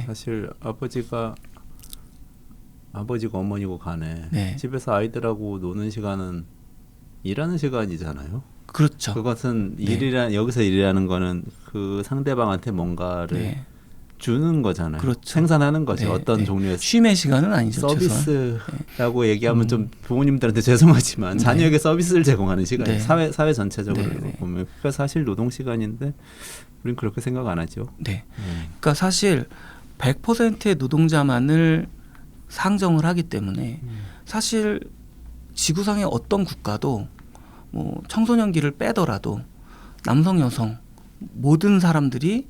사실 아버지가 어머니고 간에 네. 집에서 아이들하고 노는 시간은 일하는 시간이잖아요. 그렇죠. 그것은 네. 여기서 일이라는 거는 그 상대방한테 뭔가를 네. 주는 거잖아요. 그렇죠. 생산하는 거죠. 네. 어떤 네. 쉼의 쉼의 시간은 아니죠. 서비스라고 얘기하면 좀 부모님들한테 죄송하지만 네. 자녀에게 서비스를 제공하는 시간이 네. 사회 전체적으로 네. 네. 보면 그게 사실 노동 시간인데 우리는 그렇게 생각 안 하죠. 네. 그러니까 사실 100%의 노동자만을 상정을 하기 때문에 사실 지구상의 어떤 국가도 뭐 청소년기를 빼더라도 남성 여성 모든 사람들이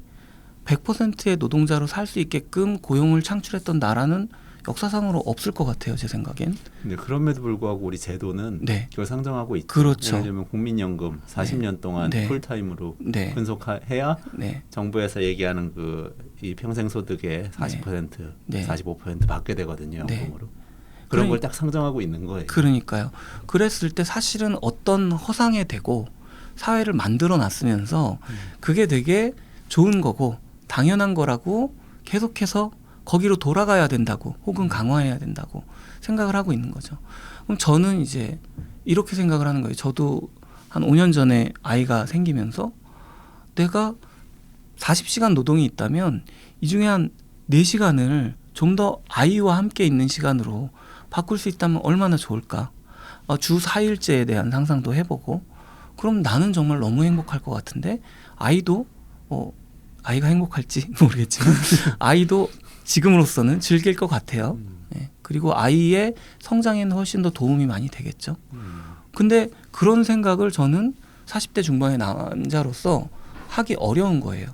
100%의 노동자로 살 수 있게끔 고용을 창출했던 나라는 역사상으로 없을 것 같아요. 제 생각엔. 근데 그럼에도 불구하고 우리 제도는 네. 그걸 상정하고 있죠. 그렇죠. 예를 들면 국민연금 40년 동안 네. 풀타임으로 네. 근속해야 네. 정부에서 정부에서 얘기하는 이 평생소득의 40%, 네. 45% 받게 되거든요. 네. 연금으로. 그런 걸 딱 상정하고 있는 거예요. 그러니까요. 그랬을 때 사실은 어떤 허상에 대고 사회를 만들어 놨으면서 그게 되게 좋은 거고 당연한 거라고 계속해서 거기로 돌아가야 된다고 혹은 강화해야 된다고 생각을 하고 있는 거죠. 그럼 저는 이제 이렇게 생각을 하는 거예요. 저도 한 5년 전에 아이가 생기면서 내가 40시간 노동이 있다면 이 중에 한 4시간을 좀 더 아이와 함께 있는 시간으로 바꿀 수 있다면 얼마나 좋을까. 주 4일제에 대한 상상도 해보고 그럼 나는 정말 너무 행복할 것 같은데 아이도 아이가 행복할지 모르겠지만 아이도 지금으로서는 즐길 것 같아요. 네. 그리고 아이의 성장에는 훨씬 더 도움이 많이 되겠죠. 근데 그런 생각을 저는 40대 중반의 남자로서 하기 어려운 거예요.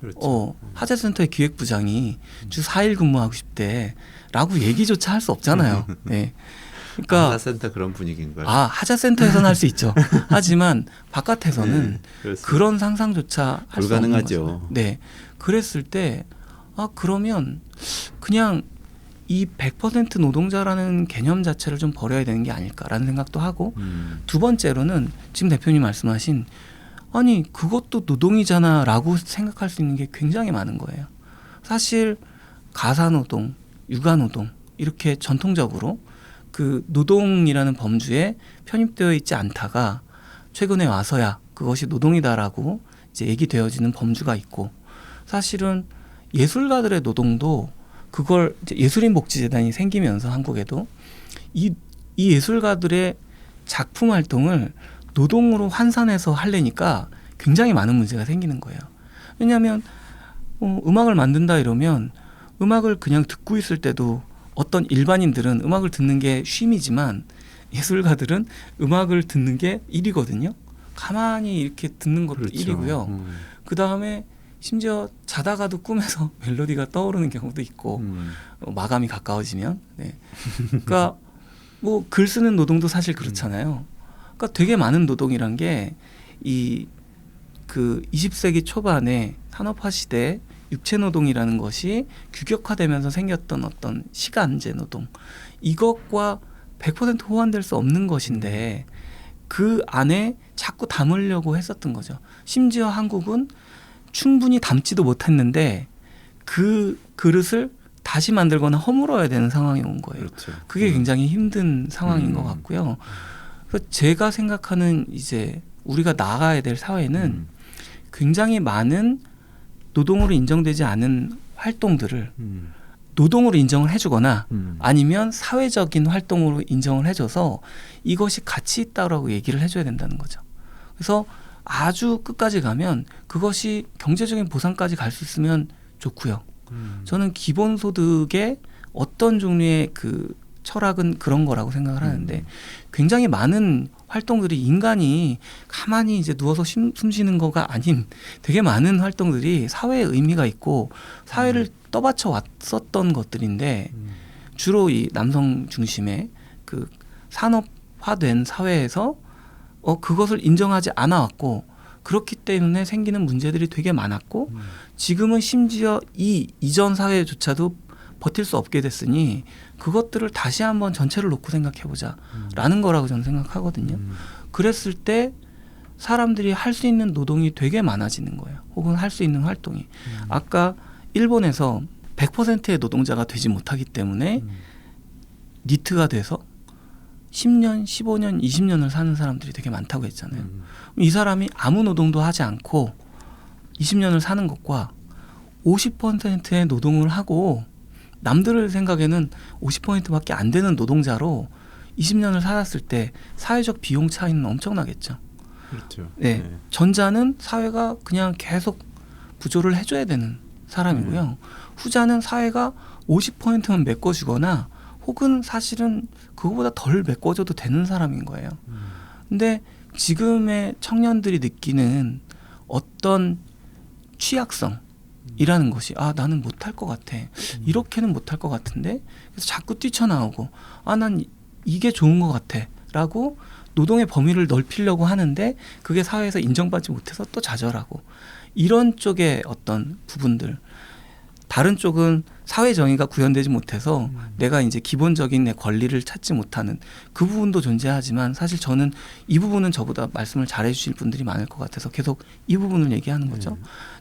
그렇죠. 하재센터의 기획부장이 주 4일 근무하고 싶대라고 얘기조차 할 수 없잖아요. 네. 그러니까 하자센터 그런 분위기인 거예요. 하자센터에서는 할 수 있죠. 하지만 바깥에서는 그렇습니다. 그런 상상조차 할 수 없는 불가능하죠. 거죠. 네. 그랬을 때 그러면 그냥 이 100% 노동자라는 개념 자체를 좀 버려야 되는 게 아닐까라는 생각도 하고 두 번째로는 지금 대표님 말씀하신 아니 그것도 노동이잖아라고 생각할 수 있는 게 굉장히 많은 거예요. 사실 가사노동, 육아노동 이렇게 전통적으로 그 노동이라는 범주에 편입되어 있지 않다가 최근에 와서야 그것이 노동이다라고 이제 얘기되어지는 범주가 있고 사실은 예술가들의 노동도 그걸 이제 예술인 복지재단이 생기면서 한국에도 이 예술가들의 작품 활동을 노동으로 환산해서 하려니까 굉장히 많은 문제가 생기는 거예요. 왜냐하면 음악을 만든다 이러면 음악을 그냥 듣고 있을 때도 어떤 일반인들은 음악을 듣는 게 쉼이지만 예술가들은 음악을 듣는 게 일이거든요. 가만히 이렇게 듣는 것도 그렇죠. 일이고요. 그 다음에 심지어 자다가도 꿈에서 멜로디가 떠오르는 경우도 있고 마감이 가까워지면 네. 그러니까 뭐 글 쓰는 노동도 사실 그렇잖아요. 그러니까 되게 많은 노동이란 게 그 20세기 초반에 산업화 시대에 육체 노동이라는 것이 규격화되면서 생겼던 어떤 시간제 노동 이것과 100% 호환될 수 없는 것인데 그 안에 자꾸 담으려고 했었던 거죠. 심지어 한국은 충분히 담지도 못했는데 그 그릇을 다시 만들거나 허물어야 되는 상황이 온 거예요. 그렇죠. 그게 굉장히 힘든 상황인 것 같고요. 그래서 제가 생각하는 이제 우리가 나아가야 될 사회는 굉장히 많은 노동으로 인정되지 않은 활동들을 노동으로 인정을 해주거나 아니면 사회적인 활동으로 인정을 해줘서 이것이 가치 있다라고 얘기를 해줘야 된다는 거죠. 그래서 아주 끝까지 가면 그것이 경제적인 보상까지 갈 수 있으면 좋고요. 저는 기본소득의 어떤 종류의 그 철학은 그런 거라고 생각을 하는데 굉장히 많은 활동들이 인간이 가만히 이제 누워서 숨 쉬는 거가 아닌 되게 많은 활동들이 사회에 의미가 있고 사회를 떠받쳐 왔었던 것들인데 주로 이 남성 중심의 그 산업화된 사회에서 그것을 인정하지 않아 왔고 그렇기 때문에 생기는 문제들이 되게 많았고 지금은 심지어 이 이전 사회조차도 버틸 수 없게 됐으니 그것들을 다시 한번 전체를 놓고 생각해보자 라는 거라고 저는 생각하거든요. 그랬을 때 사람들이 할 수 있는 노동이 되게 많아지는 거예요. 혹은 할 수 있는 활동이. 아까 일본에서 100%의 노동자가 되지 못하기 때문에 니트가 돼서 10년, 15년, 20년을 사는 사람들이 되게 많다고 했잖아요. 이 사람이 아무 노동도 하지 않고 20년을 사는 것과 50%의 노동을 하고 남들 생각에는 50%밖에 안 되는 노동자로 20년을 살았을 때 사회적 비용 차이는 엄청나겠죠. 그렇죠. 네. 전자는 사회가 그냥 계속 부조를 해줘야 되는 사람이고요. 후자는 사회가 50%만 메꿔주거나 혹은 사실은 그거보다 덜 메꿔줘도 되는 사람인 거예요. 근데 지금의 청년들이 느끼는 어떤 취약성이라는 것이 나는 못할 것 같아. 이렇게는 못할 것 같은데 그래서 자꾸 뛰쳐나오고 난 이게 좋은 것 같아 라고 노동의 범위를 넓히려고 하는데 그게 사회에서 인정받지 못해서 또 좌절하고 이런 쪽의 어떤 부분들 다른 쪽은 사회 정의가 구현되지 못해서 내가 이제 기본적인 내 권리를 찾지 못하는 그 부분도 존재하지만 사실 저는 이 부분은 저보다 말씀을 잘해 주실 분들이 많을 것 같아서 계속 이 부분을 얘기하는 거죠.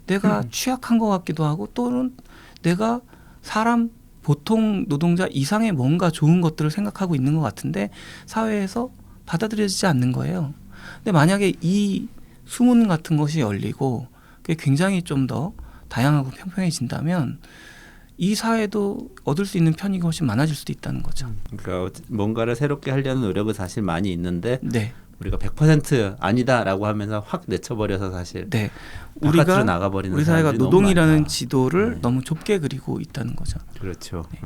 내가 취약한 것 같기도 하고 또는 내가 사람 보통 노동자 이상의 뭔가 좋은 것들을 생각하고 있는 것 같은데 사회에서 받아들여지지 않는 거예요. 근데 만약에 이 수문 같은 것이 열리고 그게 굉장히 좀 더 다양하고 평평해진다면 이 사회도 얻을 수 있는 편익이 훨씬 많아질 수도 있다는 거죠. 그러니까 뭔가를 새롭게 하려는 노력은 사실 많이 있는데 네. 우리가 100% 아니다라고 하면서 확 내쳐버려서 사실 네. 바깥으로 나가버리는 우리 사회가 사람들이 너무 노동이라는 많다. 지도를 너무 좁게 그리고 있다는 거죠. 그렇죠. 네.